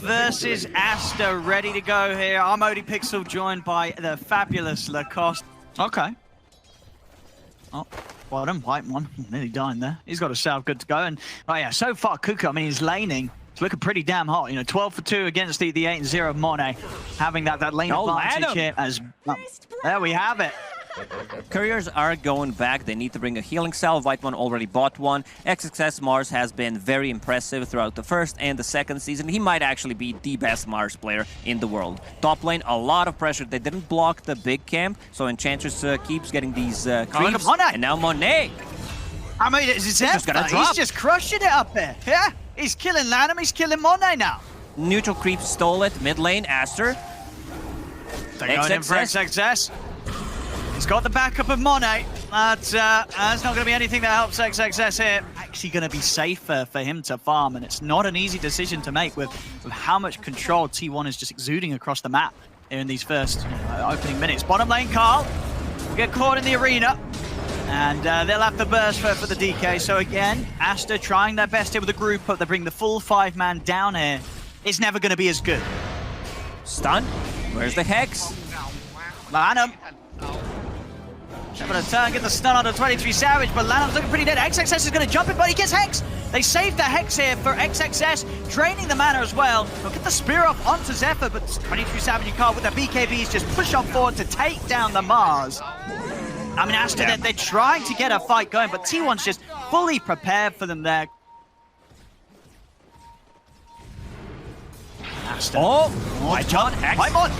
versus Aster ready to go here. I'm ODPixel joined by the fabulous Lacoste. Okay. Oh, bottom, white one, nearly dying there. He's got a salve good to go. And oh yeah, so far Cuckoo, I mean, he's laning. It's looking pretty damn hot. You know, 12 for 2 against the 8-0 Monet. Having that lane advantage here as there we have it. Couriers are going back. They need to bring a healing salve. White one already bought one. XXS Mars has been very impressive throughout the first and the second season. He might actually be the best Mars player in the world. Top lane, a lot of pressure. They didn't block the big camp, so Enchantress keeps getting these creeps. And now Monet. I mean, it's he's just crushing it up there. Yeah, he's killing Lanham, he's killing Monet now. Neutral creep stole it. Mid lane, Aster. They're going in for XXS. He's got the backup of Monet, but there's not going to be anything that helps XXS here. Actually going to be safer for him to farm, and it's not an easy decision to make with how much control T1 is just exuding across the map here in these first opening minutes. Bottom lane, Carl will get caught in the arena, and they'll have the burst for the DK. So again, Aster trying their best here with the group, but they bring the full 5-man down here. It's never going to be as good. Stun. Where's the Hex? Lanham. Able to turn, get the stun onto 23 Savage, but Lanham's looking pretty dead. XXS is going to jump in, but he gets Hex. They save the Hex here for XXS, draining the mana as well. They'll get the spear off onto Zephyr, but 23 Savage and Carl with the BKBs just push on forward to take down the Mars. I mean, Aster, they're trying to get a fight going, but T1's just fully prepared for them there. Aster. Oh, White jump. White on.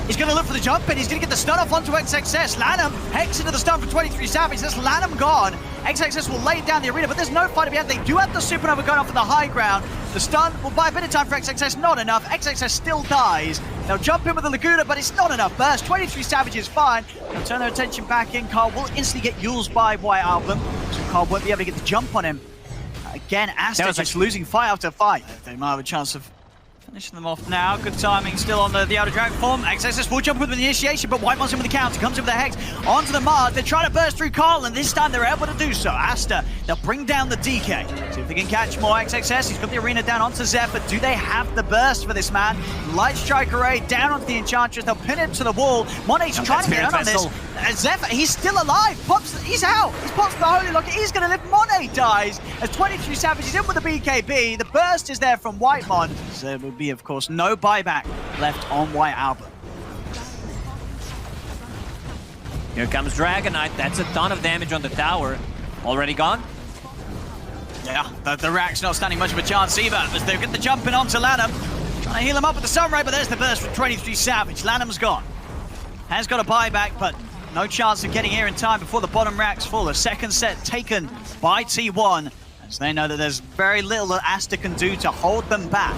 He's going to look for the jump, and he's going to get the stun off onto XXS. Lanham, Hex into the stun for 23 Savage. That's Lanham gone. XXS will lay down the arena, but there's no fight to be had. They do have the Supernova going off in the high ground. The stun will buy a bit of time for XXS, not enough. XXS still dies. They'll jump in with the Laguna, but it's not enough burst. 23 Savage is fine. They'll turn their attention back in. Carl will instantly get used by White Album, so Carl won't be able to get the jump on him. Again, Aster just losing fight after fight. They might have a chance of finishing them off now. Good timing still on the outer dragon form. XXS will jump with the initiation, but White wants him with the counter. Comes in with the Hex onto the Mars. They're trying to burst through Carl, and this time they're able to do so. Aster, they'll bring down the DK. See if they can catch more XXS. He's got the arena down onto Zephyr. Do they have the burst for this man? Light Strike Array down onto the Enchantress. They'll pin him to the wall. Monet's trying to get out on this. Zephyr, he's still alive. He's out. He's pops the Holy Lock. He's going to live. Monet dies as 23 Savage is in with the BKB. The burst is there from Whitemon. So there will be, of course, no buyback left on White Album. Here comes Dragon Knight. That's a ton of damage on the tower. Already gone? Yeah, the Rack's not standing much of a chance either, as they get the jumping onto Lanham. Trying to heal him up with the Sunray, but there's the burst from 23 Savage. Lanham's gone. Has got a buyback, but no chance of getting here in time before the bottom Rack's full. A second set taken by T1, as they know that there's very little that Aster can do to hold them back.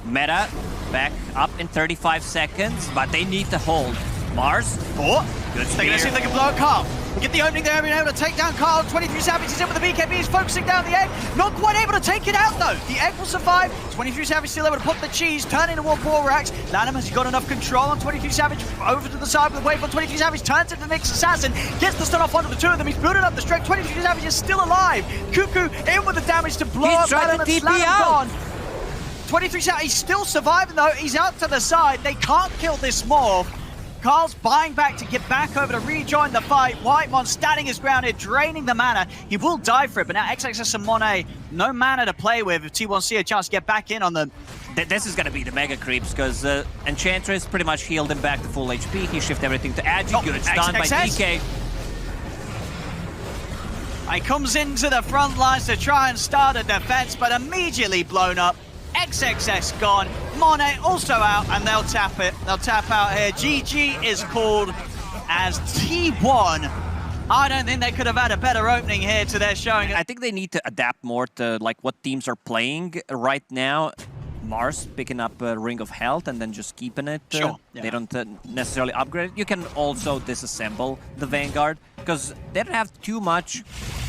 Meta back up in 35 seconds, but they need to hold. Mars. Oh, good spear. They're going to see if they can blow Carl. They get the opening there, being able to take down Carl. 23 Savage is in with the BKB, he's focusing down the egg. Not quite able to take it out though. The egg will survive. 23 Savage still able to put the cheese, turn into one more Racks. Lanham has got enough control on 23 Savage. Over to the side with the wave on 23 Savage, turns into the next assassin, gets the stun off onto the two of them. He's building up the strength. 23 Savage is still alive. Cuckoo in with the damage to blow up Lanham and slam him gone. 23 Savage, he's still surviving though. He's out to the side. They can't kill this morph. Carl's buying back to get back over to rejoin the fight. Whitemon standing his ground here, draining the mana. He will die for it, but now XXS and Monet, no mana to play with if T1 see a chance to get back in on them. This is going to be the mega creeps, because Enchantress pretty much healed him back to full HP. He shifted everything to Agi. Good stun by DK. He comes into the front lines to try and start a defense, but immediately blown up. XXS gone, Monet also out, and they'll tap it. They'll tap out here. GG is called as T1. I don't think they could have had a better opening here to their showing. I think they need to adapt more to like what teams are playing right now. Mars picking up a Ring of Health and then just keeping it. Sure. They don't necessarily upgrade it. You can also disassemble the Vanguard, because they don't have too much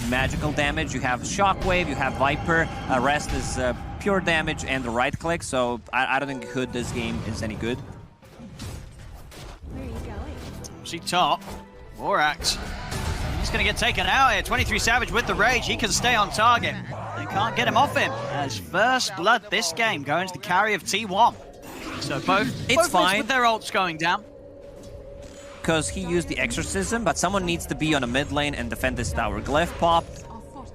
magical damage. You have Shockwave, you have Viper. Rest is pure damage and the right click, so I don't think Hood this game is any good. Where are you going? See top, Vorax. He's going to get taken out here. 23 Savage with the Rage. He can stay on target. They can't get him off him. As first blood this game going to the carry of T1. So both fine with their ults going down. Because he used the exorcism, but someone needs to be on a mid lane and defend this tower. Glyph popped.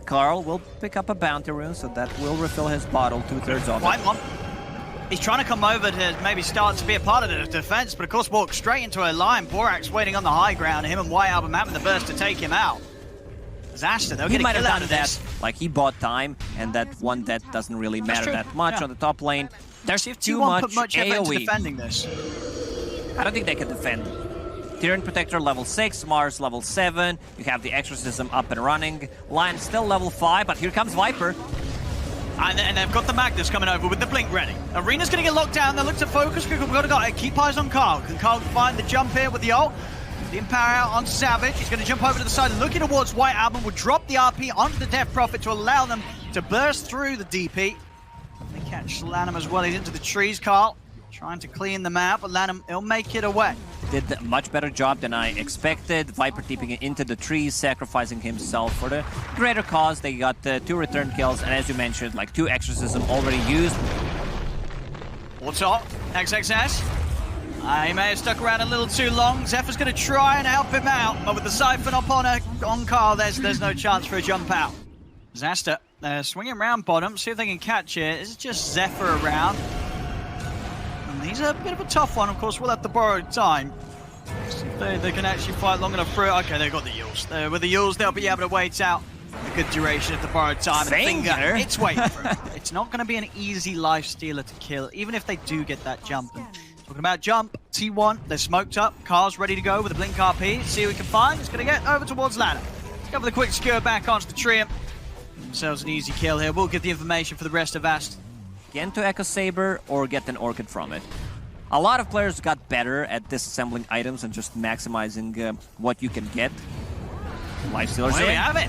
Carl will pick up a bounty rune, so that will refill his bottle, 2/3 of it. He's trying to come over to maybe start to be a part of the defense, but of course walks straight into a line. Borax waiting on the high ground. Him and White Album having the burst to take him out. As Aster, they'll get a kill out of this. Like, he bought time, and that one death doesn't really matter that much on the top lane. There's too much effort into AoE. defending this. I don't think they can defend. Tyrion Protector level 6, Mars level 7. You have the Exorcism up and running. Lion still level 5, but here comes Viper. And they've got the Magnus coming over with the Blink ready. Arena's going to get locked down. They look to focus. We've got to keep eyes on Carl. Can Carl find the jump here with the ult? The Empower out on Savage. He's going to jump over to the side, looking towards White Album. Will drop the RP onto the Death Prophet to allow them to burst through the DP. They catch Lanham as well. He's into the trees, Carl. Trying to clean them out, but Lanham, he'll make it away. Did a much better job than I expected. Viper keeping it into the trees, sacrificing himself for the greater cause. They got 2 return kills, and as you mentioned, like 2 exorcism already used. What's up? XXS. He may have stuck around a little too long. Zephyr's going to try and help him out, but with the Siphon up on Carl, there's no chance for a jump out. Aster swinging around bottom, see if they can catch it. This is just Zephyr around. He's a bit of a tough one, of course. We'll have to borrow time. See if they can actually fight long enough through it. Okay, they've got the Yules. With the Yules, they'll be able to wait out a good duration of the borrowed time. Finger. And it's waiting for it. It's not going to be an easy life stealer to kill, even if they do get that jump. And talking about jump, T1, they're smoked up. Car's ready to go with the Blink RP. See who we can find. It's going to get over towards Ladder. Let's go with a quick skewer back onto the tree. Themselves an easy kill here. We'll get the information for the rest of Ast. Get into Echo Saber or get an Orchid from it. A lot of players got better at disassembling items and just maximizing what you can get. Lifestealers. There we have it.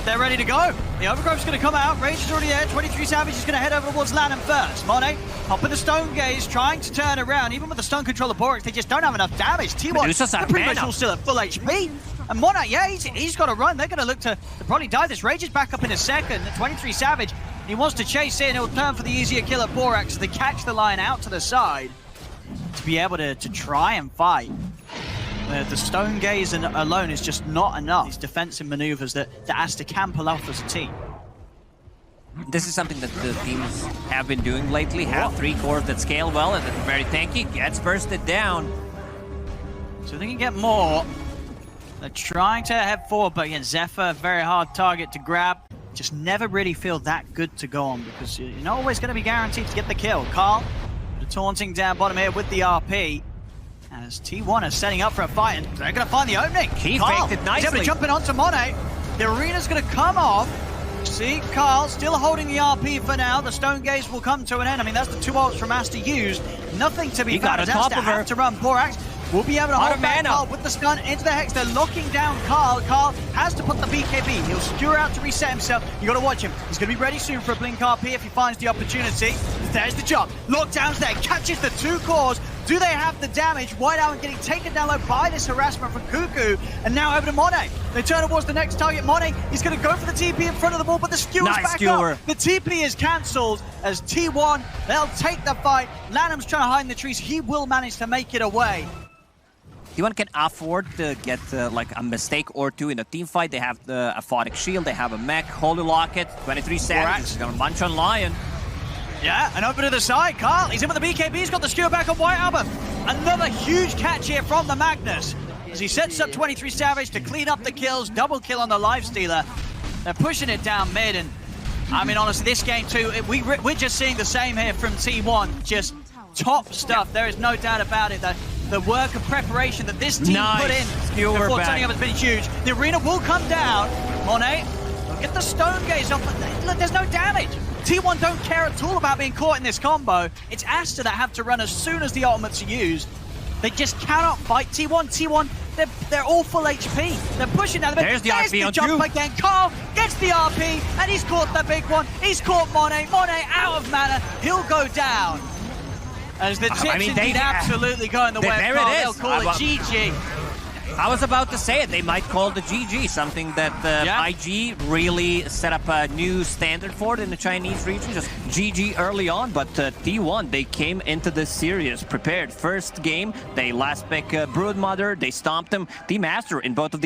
They're ready to go. The Overgrowth's going to come out. Rage is already there. 23 Savage is going to head over towards Lanham first. Monet hopping the Stone Gaze, trying to turn around. Even with the Stone Control of Borax, they just don't have enough damage. T1, they're pretty much all still at full HP. And Monet, yeah, he's got to run. They're going to look to probably die. This Rage is back up in a second. 23 Savage, he wants to chase in. He'll turn for the easier kill at Borax. So they catch the line out to the side to be able to try and fight. The Stone Gaze alone is just not enough. These defensive maneuvers that Aster can pull off as a team. This is something that the teams have been doing lately. Have 3 cores that scale well and that are very tanky. Gets bursted down. So they can get more. They're trying to head forward, but again, Zephyr, very hard target to grab. Just never really feel that good to go on because you're not always going to be guaranteed to get the kill. Carl, the taunting down bottom here with the RP. As T1 is setting up for a fight, and they're going to find the opening. He Carl, faked it nicely. He's able to jump in onto Monet. The arena's going to come off. See, Carl still holding the RP for now. The Stone Gaze will come to an end. I mean, that's the 2 ults from Aster used. Nothing to be found. Aster have to run. Borax will be able to hold back Carl with the stun into the Hex. They're locking down Carl. Carl has to put the BKB. He'll skewer out to reset himself. You got to watch him. He's going to be ready soon for a Blink RP if he finds the opportunity. There's the jump. Lockdown's there. Catches the 2 cores. Do they have the damage? White Album getting taken down low by this harassment from Cuckoo. And now over to Monet. They turn towards the next target. Monet, he's going to go for the TP in front of the ball, but the skewer's back up. The TP is cancelled as T1, they'll take the fight. Lanham's trying to hide in the trees. He will manage to make it away. T1 can afford to get like a mistake or 2 in a team fight. They have the Aphotic Shield, they have a mech, Holy Locket, 23 Savage is going to munch on Lion. Yeah, and over to the side, Carl, he's in with the BKB, he's got the skewer back on White Album. Another huge catch here from the Magnus. As he sets up 23 Savage to clean up the kills, double kill on the Lifestealer. They're pushing it down mid, and I mean, honestly, this game too, we're just seeing the same here from T1. Just top stuff, there is no doubt about it. The work of preparation that this team put in before turning up has been huge. The arena will come down. Monet, get the Stone Gaze off, but look, there's no damage. T1 don't care at all about being caught in this combo. It's Aster that have to run as soon as the ultimates are used. They just cannot fight T1. T1, they're all full HP. They're pushing down the mid. There's the RP on jump again. Carl gets the RP, and he's caught the big one. He's caught Monet. Monet out of mana. He'll go down. As the tips indeed absolutely going the way of Carl. They'll call it GG. I was about to say it. They might call the GG, something that IG really set up a new standard for it in the Chinese region. Just GG early on, but T1, they came into this series prepared. First game, they last pick Broodmother, they stomped them. Team Aster in both of these